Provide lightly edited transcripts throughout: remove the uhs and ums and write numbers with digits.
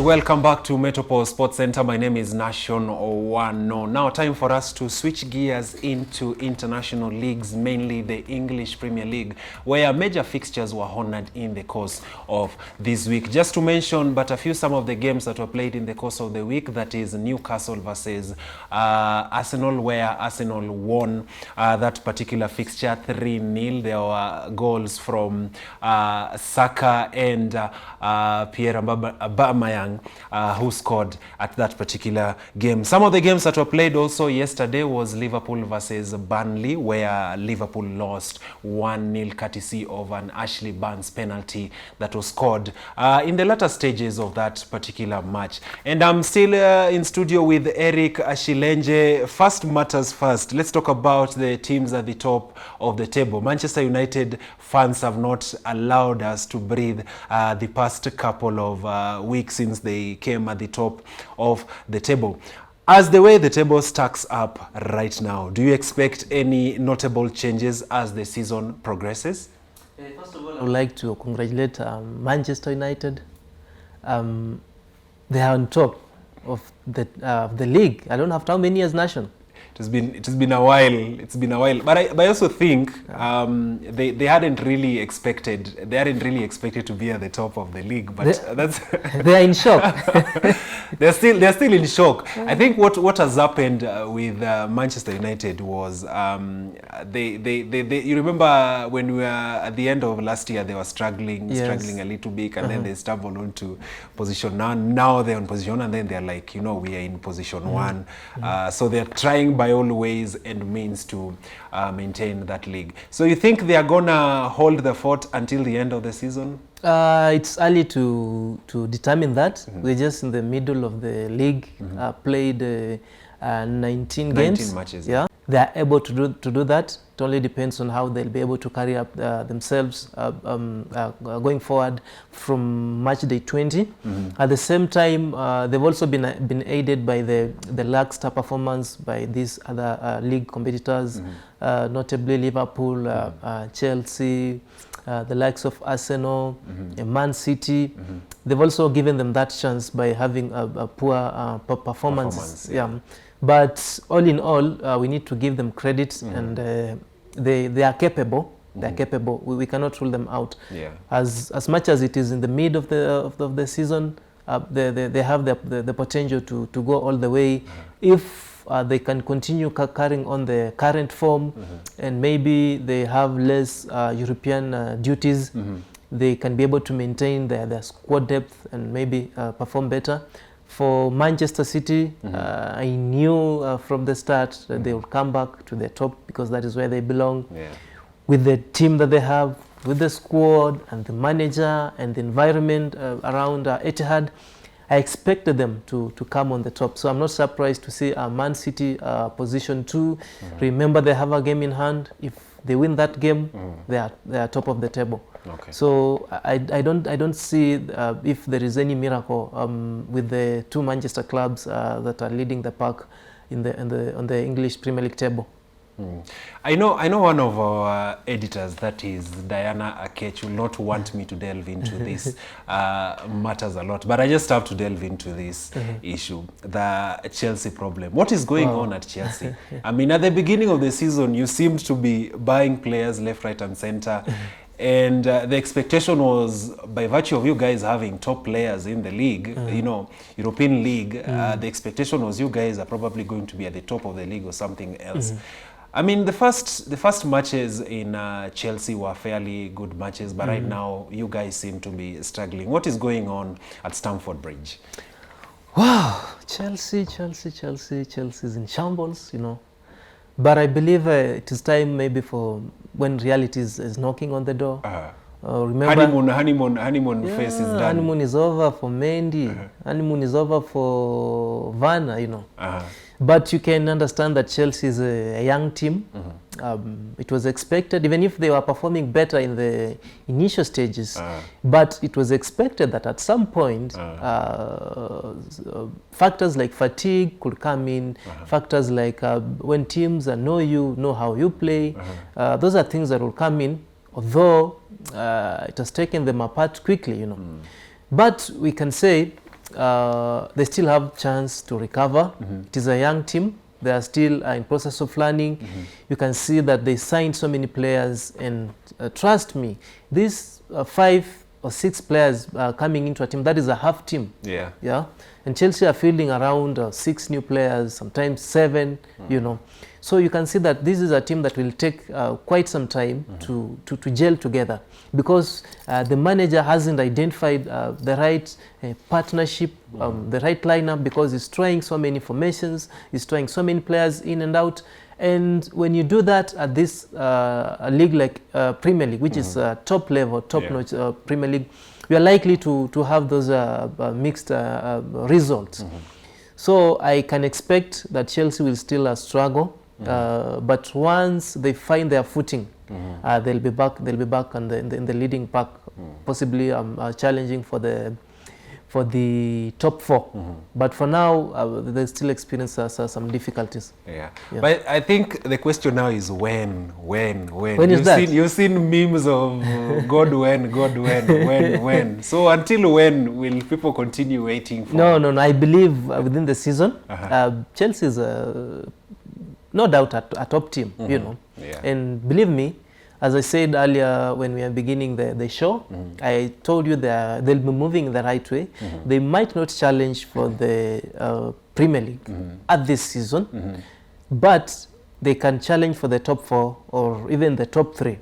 welcome back to Metropole Sports Center. My name is Nation Owano. Now time for us to switch gears into international leagues, mainly the English Premier League, where major fixtures were honored in the course of this week. Just to mention but a few some of the games that were played in the course of the week, that is Newcastle versus Arsenal, where Arsenal won that particular fixture 3-0. There were goals from Saka and Pierre Aubameyang, who scored at that particular game. Some of the games that were played also yesterday was Liverpool versus Burnley, where Liverpool lost 1-0 courtesy of an Ashley Barnes penalty that was scored in the latter stages of that particular match. And I'm still in studio with Eric Ashilenje. First matters first. Let's talk about the teams at the top of the table. Manchester United fans have not allowed us to breathe the past couple of weeks since they came at the top of the table. As the way the table stacks up right now, do you expect any notable changes as the season progresses? First of all, I would like to congratulate Manchester United. They are on top of the league. I don't have how many years, Nation. It has been a while. It's been a while, but I also think they hadn't really expected to be at the top of the league. But that's they are in shock. they're still in shock. I think what has happened with Manchester United was you remember when we were at the end of last year, they were struggling a little bit, and then they stumbled onto position. Now they're on position, and then they're like, we are in position one. So they're trying by all ways and means to maintain that league. So you think they are gonna hold the fort until the end of the season? It's early to determine that. We're just in the middle of the league. Played 19 games. Matches. Yeah, they are able to do that. It only depends on how they'll be able to carry up themselves going forward from match day 20. At the same time, they've also been aided by the lackluster performance by these other league competitors, notably Liverpool, Chelsea, the likes of Arsenal, Man City. They've also given them that chance by having a poor performance. But all in all, we need to give them credit, and they are capable. They're capable. We cannot rule them out. As much as it is in the mid of the season, they have the potential to go all the way if they can continue carrying on the current form, and maybe they have less European duties. They can be able to maintain their squad depth and maybe perform better. For Manchester City, I knew from the start that they would come back to the top, because that is where they belong. With the team that they have, with the squad and the manager and the environment around Etihad, I expected them to come on the top. So I'm not surprised to see Man City position 2. Remember, they have a game in hand. If they win that game, they are top of the table. So I don't see if there is any miracle with the two Manchester clubs that are leading the pack on the English Premier League table. I know one of our editors, that is Diana Akech, will not want me to delve into this matters a lot, but I just have to delve into this issue, the Chelsea problem. What is going on at Chelsea? I mean, at the beginning of the season, you seemed to be buying players left, right, and center. And the expectation was, by virtue of you guys having top players in the league, European league, the expectation was you guys are probably going to be at the top of the league or something else. I mean, the first matches in Chelsea were fairly good matches, but right now you guys seem to be struggling. What is going on at Stamford Bridge? Wow, Chelsea is in shambles, But I believe it is time maybe for when reality is knocking on the door. Remember, honeymoon phase is done. Honeymoon is over for Mendy. Honeymoon is over for Werner, But you can understand that Chelsea is a young team. It was expected, even if they were performing better in the initial stages, but it was expected that at some point factors like fatigue could come in, factors like when teams know how you play, those are things that will come in, although it has taken them apart quickly, But we can say they still have chance to recover. It is a young team. They are still in process of learning. You can see that they signed so many players, and trust me, these 5 or 6 players coming into a team, that is a half team. Yeah. And Chelsea are fielding around 6 new players, sometimes 7, you know. So you can see that this is a team that will take quite some time to gel together, because the manager hasn't identified the right partnership, the right lineup, because he's trying so many formations, he's trying so many players in and out. And when you do that at this a league like Premier League, which is top level, top-notch Premier League, we are likely to have those mixed results. So I can expect that Chelsea will still struggle, but once they find their footing, they'll be back. They'll be back in the leading pack, possibly challenging for the top 4. But for now, they still experience some difficulties. But I think the question now is when. When is that? You've seen memes of God when. So until when will people continue waiting for? No. I believe within the season, Chelsea is no doubt a top team, you know. And believe me, as I said earlier when we are beginning the show, I told you that they'll be moving in the right way. They might not challenge for the Premier League at this season, but they can challenge for the top 4 or even the top 3.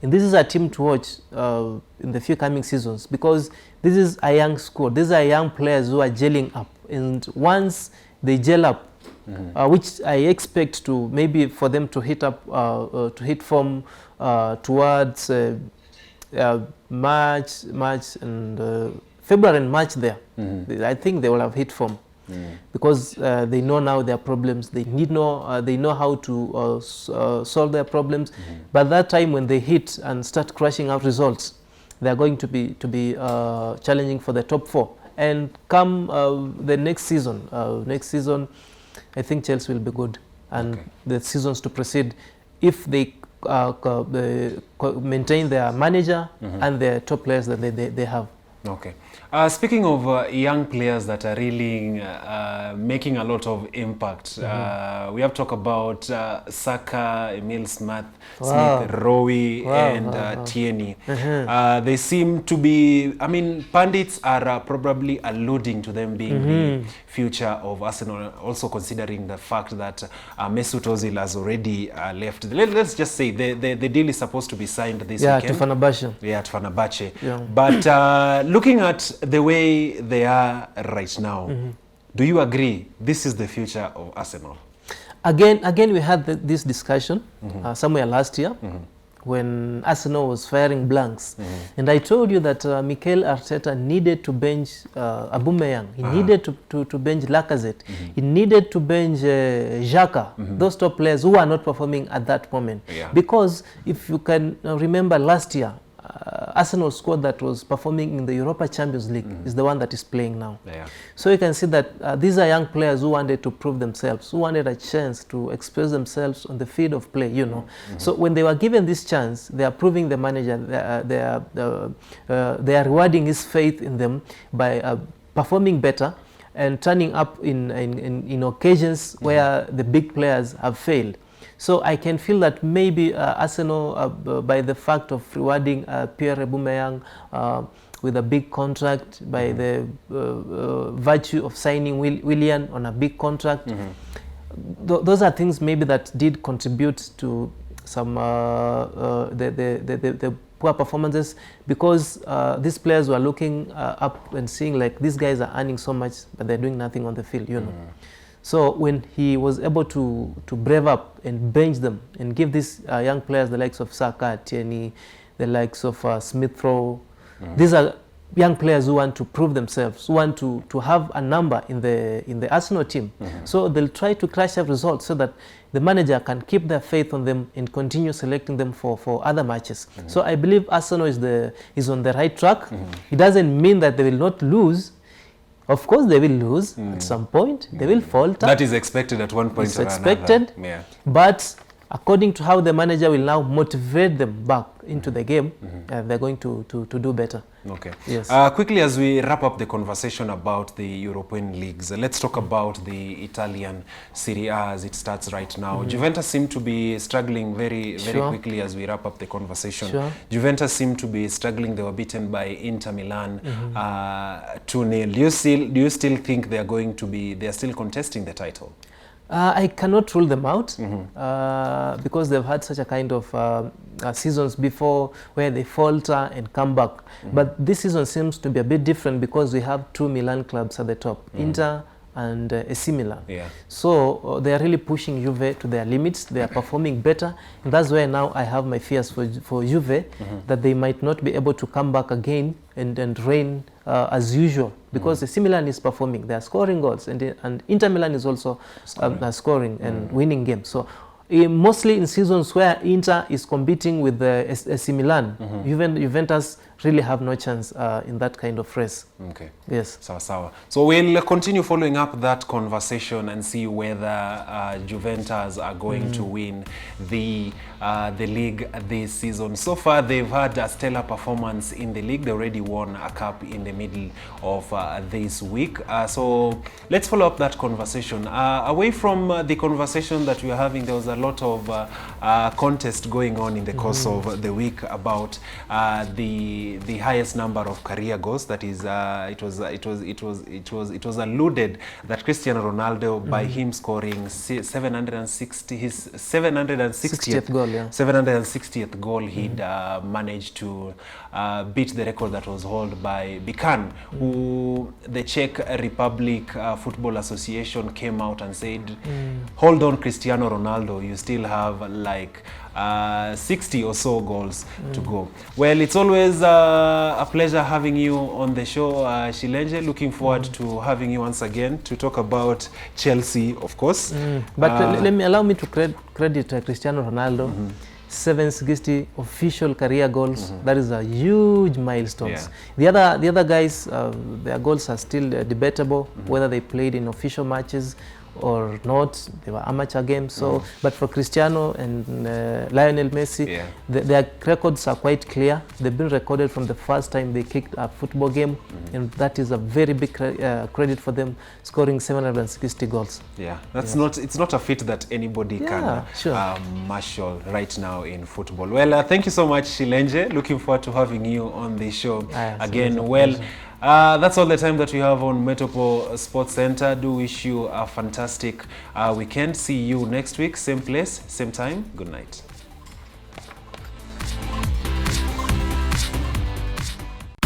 And this is a team to watch in the few coming seasons, because this is a young squad. These are young players who are gelling up. And once they gel up, which I expect to maybe for them to hit form towards March and February and March there. I think they will have hit form, because they know now their problems. They know how to solve their problems. By that time, when they hit and start crushing out results, they are going to be challenging for the top 4. And come the next season, I think Chelsea will be good, and the seasons to proceed, if they maintain their manager and their top players that they have. Okay. Speaking of young players that are really making a lot of impact, we have talked about Saka, Emil Smith, Rowe, and Tierney. They seem to be, I mean, pundits are probably alluding to them being the future of Arsenal, also considering the fact that Mesut Ozil has already left. Let's just say the deal is supposed to be signed this weekend. To Fenerbahce. To Fenerbahce. But looking at the way they are right now, do you agree this is the future of Arsenal? Again, we had this discussion somewhere last year when Arsenal was firing blanks, and I told you that Mikel Arteta needed to bench Aubameyang. He needed to bench Lacazette. He needed to bench Xhaka. Those top players who are not performing at that moment. Because if you can remember last year, Arsenal squad that was performing in the Europa Champions League is the one that is playing now. So you can see that these are young players who wanted to prove themselves, who wanted a chance to express themselves on the field of play, you know. So when they were given this chance, they are proving the manager, they are rewarding his faith in them by performing better and turning up in occasions where the big players have failed. So I can feel that maybe Arsenal, by the fact of rewarding Pierre Aubameyang with a big contract, by the virtue of signing Willian on a big contract, those are things maybe that did contribute to some the poor performances, because these players were looking up and seeing like these guys are earning so much, but they're doing nothing on the field, you know. So when he was able to brave up and bench them and give these young players the likes of Saka, Tierney, the likes of Smith Rowe, these are young players who want to prove themselves, who want to have a number in the Arsenal team. So they'll try to crash out results so that the manager can keep their faith on them and continue selecting them for other matches. So I believe Arsenal is on the right track. It doesn't mean that they will not lose. Of course, they will lose at some point. They will falter. That is expected at one point or another. But according to how the manager will now motivate them back into the game, they're going to do better. Okay. Yes. Quickly, as we wrap up the conversation about the European leagues, let's talk about the Italian Serie A as it starts right now. Juventus seem to be struggling very quickly as we wrap up the conversation. Sure. Juventus seem to be struggling. They were beaten by Inter Milan 2-0. Do you still think they are still contesting the title? I cannot rule them out because they've had such a kind of seasons before where they falter and come back. But this season seems to be a bit different because we have two Milan clubs at the top, Inter and AC Milan. Yeah. So they are really pushing Juve to their limits. They are performing better. And that's where now I have my fears for Juve, that they might not be able to come back again and reign as usual, because AC Milan is performing. They are scoring goals, and Inter Milan is also scoring and winning games. So mostly in seasons where Inter is competing with the AC Milan, Juventus really have no chance in that kind of race. Okay. Yes. Sawa. So we'll continue following up that conversation and see whether Juventus are going to win the league this season. So far, they've had a stellar performance in the league. They already won a cup in the middle of this week. So let's follow up that conversation. Away from the conversation that we are having, there was a lot of contest going on in the course of the week about the highest number of career goals. That is, it was alluded that Cristiano Ronaldo, by him scoring 760, his 760th goal, yeah. 760th goal, he'd managed to beat the record that was held by Bican, who the Czech Republic Football Association came out and said, hold on, Cristiano Ronaldo, you still have like 60 or so goals to go. Well, it's always a pleasure having you on the show, Shilenje. Looking forward to having you once again to talk about Chelsea, of course. But allow me to credit Cristiano Ronaldo. 760 official career goals. That is a huge milestone. Yeah. The other guys, their goals are still debatable, whether they played in official matches or not. They were amateur games. So, but for Cristiano and Lionel Messi, their records are quite clear. They've been recorded from the first time they kicked a football game, and that is a very big credit for them, scoring 760 goals. Yeah, that's it's not a feat that anybody can marshal right now in football. Well, thank you so much, Shilenje. Looking forward to having you on the show again. Well, that's all the time that we have on Metropole Sports Center. Do wish you a fantastic weekend. See you next week, same place, same time. Good night.